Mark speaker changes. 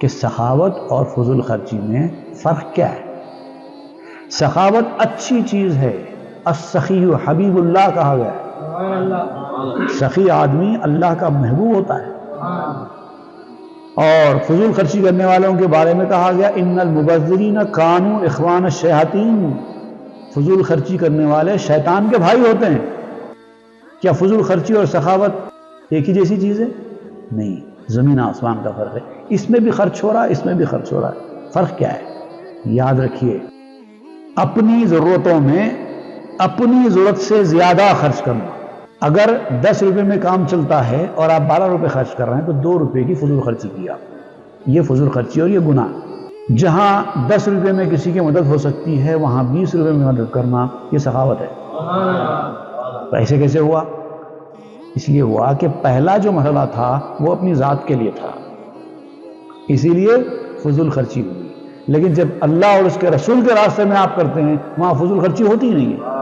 Speaker 1: کہ سخاوت اور فضول خرچی میں فرق کیا ہے۔ سخاوت اچھی چیز ہے، السخی حبیب اللہ کہا گیا ہے، سخی آدمی اللہ کا محبوب ہوتا ہے۔ اور فضول خرچی کرنے والوں کے بارے میں کہا گیا ان المبذرین کانوا اخوان الشیاطین، فضول خرچی کرنے والے شیطان کے بھائی ہوتے ہیں۔ کیا فضول خرچی اور سخاوت ایک ہی جیسی چیز ہے؟ نہیں، زمین آسمان کا فرق ہے۔ اس میں بھی خرچ ہو رہا ہے، اس میں بھی خرچ ہو رہا ہے۔ فرق کیا ہے؟ یاد رکھیے، اپنی ضرورتوں میں اپنی ضرورت سے زیادہ خرچ کرنا۔ اگر 10 روپے میں کام چلتا ہے اور آپ 12 روپے خرچ کر رہے ہیں تو 2 روپے کی فضول خرچی کی آپ، یہ فضول خرچی اور یہ گناہ۔ جہاں 10 روپے میں کسی کی مدد ہو سکتی ہے وہاں 20 روپے میں مدد کرنا یہ سخاوت ہے۔ تو ایسے کیسے ہوا؟ اس لیے ہوا کہ پہلا جو مسئلہ تھا وہ اپنی ذات کے لیے تھا، اسی لیے فضول خرچی ہوئی۔ لیکن جب اللہ اور اس کے رسول کے راستے میں آپ کرتے ہیں وہاں فضول خرچی ہوتی ہی نہیں ہے۔